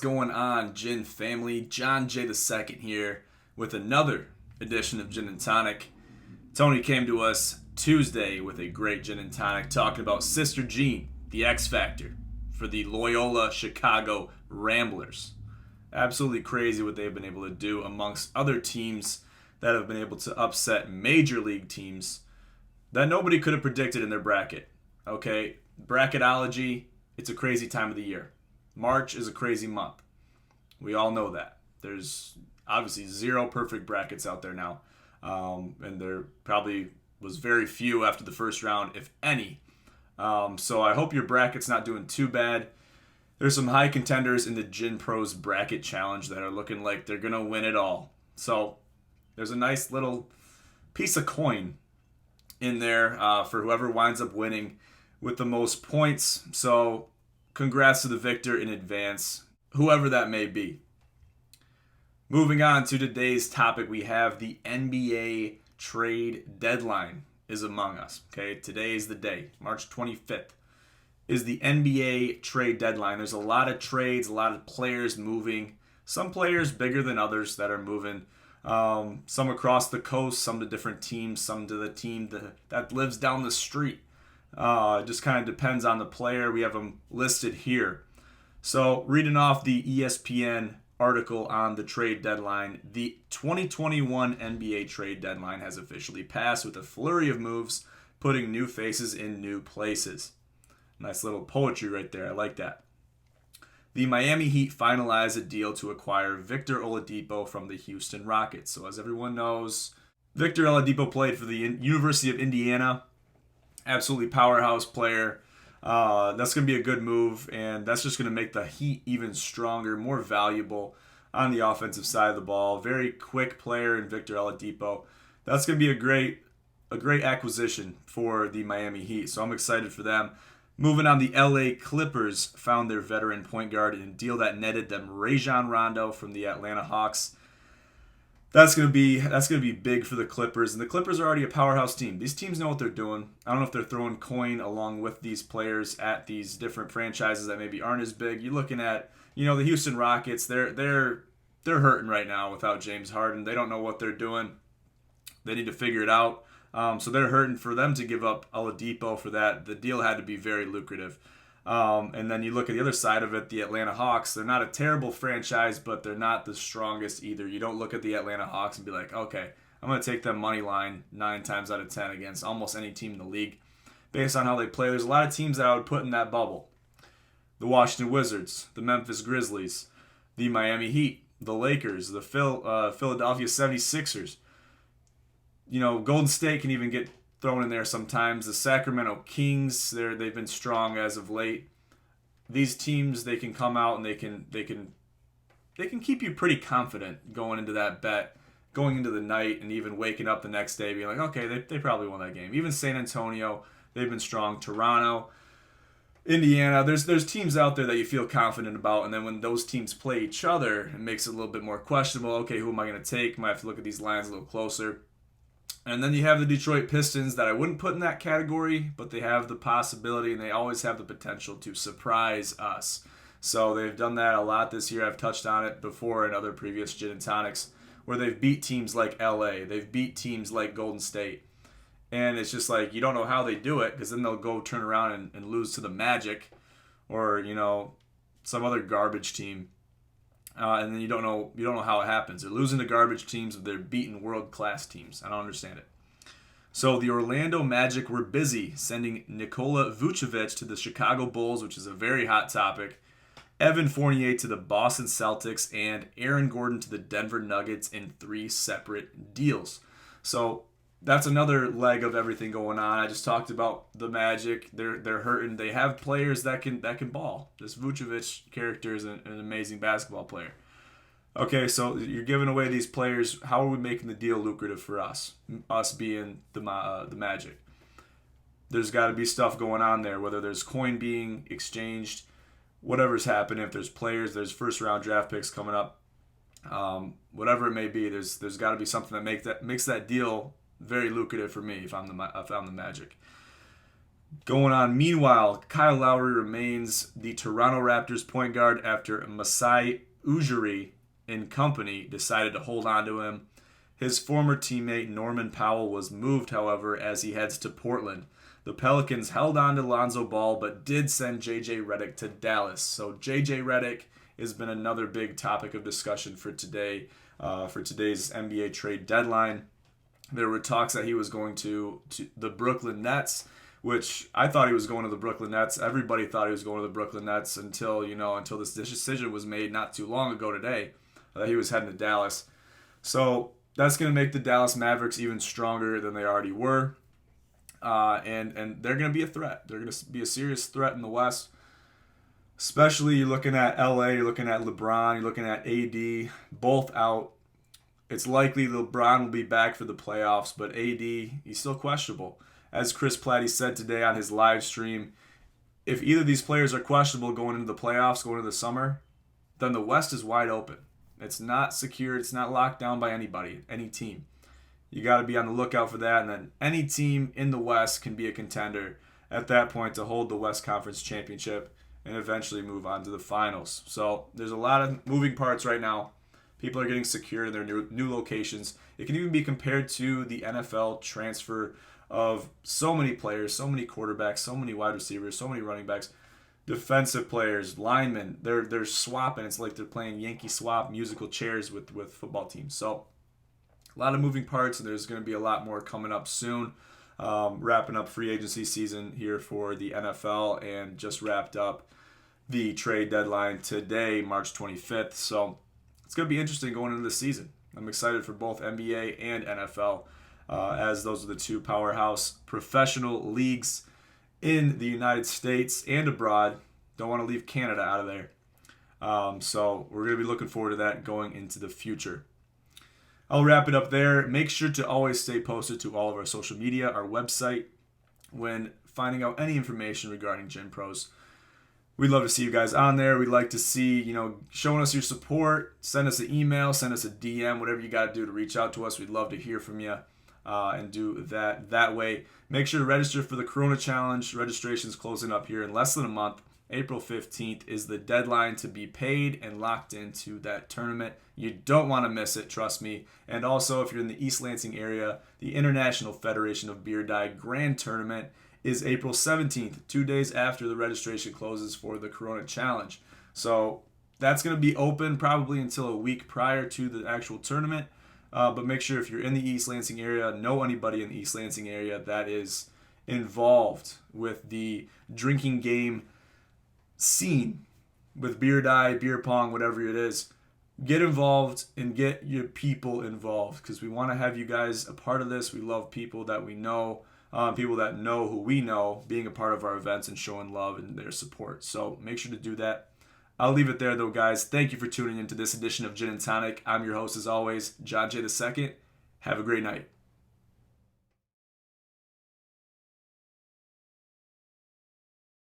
going on, Gin family? John J. II here with another edition of Gin and Tonic. Tony came to us Tuesday with a great Gin and Tonic talking about Sister Jean, the X Factor for the Loyola Chicago Ramblers. Absolutely crazy what they've been able to do amongst other teams that have been able to upset major league teams that nobody could have predicted in their bracket. Okay, bracketology, it's a crazy time of the year. March is a crazy month. We all know that. There's obviously zero perfect brackets out there now. And there probably was very few after the first round, if any. So I hope your bracket's not doing too bad. There's some high contenders in the Gin Pros Bracket Challenge that are looking like they're going to win it all. So there's a nice little piece of coin in there for whoever winds up winning with the most points. So congrats to the victor in advance, whoever that may be. Moving on to today's topic, we have the NBA trade deadline is among us. Okay, today is the day, March 25th is the NBA trade deadline. There's a lot of trades, a lot of players moving. Some players bigger than others that are moving. Some across the coast, some to different teams, some to the team that lives down the street. It just kind of depends on the player. We have them listed here. So reading off the ESPN article on the trade deadline, the 2021 NBA trade deadline has officially passed with a flurry of moves, putting new faces in new places. Nice little poetry right there. I like that. The Miami Heat finalized a deal to acquire Victor Oladipo from the Houston Rockets. So as everyone knows, Victor Oladipo played for the University of Indiana. Absolutely powerhouse player. That's going to be a good move, and that's just going to make the Heat even stronger, more valuable on the offensive side of the ball. Very quick player in Victor Oladipo. That's going to be a great acquisition for the Miami Heat, so I'm excited for them. Moving on, the LA Clippers found their veteran point guard in a deal that netted them Rajon Rondo from the Atlanta Hawks. That's gonna be big for the Clippers, and the Clippers are already a powerhouse team. These teams know what they're doing. I don't know if they're throwing coin along with these players at these different franchises that maybe aren't as big. You're looking at, the Houston Rockets. They're hurting right now without James Harden. They don't know what they're doing. They need to figure it out. So they're hurting. For them to give up Oladipo for that, the deal had to be very lucrative. And then you look at the other side of it, the Atlanta Hawks. They're not a terrible franchise, but they're not the strongest either. You don't look at the Atlanta Hawks and be like, okay, I'm going to take them money line 9 times out of 10 against almost any team in the league based on how they play. There's a lot of teams that I would put in that bubble. The Washington Wizards, the Memphis Grizzlies, the Miami Heat, the Lakers, the Philadelphia 76ers. Golden State can even get thrown in there sometimes. The Sacramento Kings, they've been strong as of late. These teams, they can come out and they can keep you pretty confident going into that bet, going into the night, and even waking up the next day being like, okay, they probably won that game. Even San Antonio, they've been strong. Toronto, Indiana, there's teams out there that you feel confident about, and then when those teams play each other, it makes it a little bit more questionable. Okay, who am I going to take? Might have to look at these lines a little closer. And then you have the Detroit Pistons that I wouldn't put in that category, but they have the possibility and they always have the potential to surprise us. So they've done that a lot this year. I've touched on it before in other previous Gin and Tonics where they've beat teams like LA. They've beat teams like Golden State. And it's just like you don't know how they do it because then they'll go turn around and lose to the Magic or, some other garbage team. And then you don't know how it happens. They're losing to garbage teams, but they're beating world-class teams. I don't understand it. So the Orlando Magic were busy sending Nikola Vucevic to the Chicago Bulls, which is a very hot topic, Evan Fournier to the Boston Celtics, and Aaron Gordon to the Denver Nuggets in 3 separate deals. So that's another leg of everything going on. I just talked about the Magic. They're hurting. They have players that can ball. This Vucevic character is an amazing basketball player. Okay, so you're giving away these players. How are we making the deal lucrative for us? Us being the Magic. There's got to be stuff going on there, whether there's coin being exchanged, whatever's happening. If there's players, there's first-round draft picks coming up. Whatever it may be, there's got to be something that makes that deal very lucrative for me if I'm the Magic. Going on. Meanwhile, Kyle Lowry remains the Toronto Raptors point guard after Masai Ujiri and company decided to hold on to him. His former teammate Norman Powell was moved, however, as he heads to Portland. The Pelicans held on to Lonzo Ball but did send J.J. Redick to Dallas. So J.J. Redick has been another big topic of discussion for today, for today's NBA trade deadline. There were talks that he was going to the Brooklyn Nets, which I thought he was going to the Brooklyn Nets. Everybody thought he was going to the Brooklyn Nets until this decision was made not too long ago today that he was heading to Dallas. So that's going to make the Dallas Mavericks even stronger than they already were. And they're going to be a threat. They're going to be a serious threat in the West. Especially you're looking at LA, you're looking at LeBron, you're looking at AD, both out. It's likely LeBron will be back for the playoffs, but AD, he's still questionable. As Chris Platty said today on his live stream, if either of these players are questionable going into the playoffs, going into the summer, then the West is wide open. It's not secure. It's not locked down by anybody, any team. You got to be on the lookout for that, and then any team in the West can be a contender at that point to hold the West Conference Championship and eventually move on to the finals. So there's a lot of moving parts right now. People are getting secured in their new locations. It can even be compared to the NFL transfer of so many players, so many quarterbacks, so many wide receivers, so many running backs, defensive players, linemen. They're swapping. It's like they're playing Yankee swap musical chairs with football teams. So a lot of moving parts, and there's going to be a lot more coming up soon. Wrapping up free agency season here for the NFL, and just wrapped up the trade deadline today, March 25th. So it's going to be interesting going into the season. I'm excited for both NBA and NFL, as those are the two powerhouse professional leagues in the United States and abroad. Don't want to leave Canada out of there. So we're going to be looking forward to that going into the future. I'll wrap it up there. Make sure to always stay posted to all of our social media, our website, when finding out any information regarding Gym Pros. We'd love to see you guys on there. We'd like to see, showing us your support. Send us an email, send us a DM, whatever you got to do to reach out to us. We'd love to hear from you and do that way. Make sure to register for the Corona Challenge. Registration's closing up here in less than a month. April 15th is the deadline to be paid and locked into that tournament. You don't want to miss it, trust me. And also, if you're in the East Lansing area, the International Federation of Beer Dive Grand Tournament is April 17th, 2 days after the registration closes for the Corona Challenge. So that's going to be open probably until a week prior to the actual tournament. But make sure if you're in the East Lansing area, know anybody in the East Lansing area that is involved with the drinking game scene, with beer dive, beer pong, whatever it is. Get involved and get your people involved, because we want to have you guys a part of this. We love people that we know, people that know who we know, being a part of our events and showing love and their support. So make sure to do that. I'll leave it there, though, guys. Thank you for tuning into this edition of Gin and Tonic. I'm your host, as always, John J. II. Have a great night.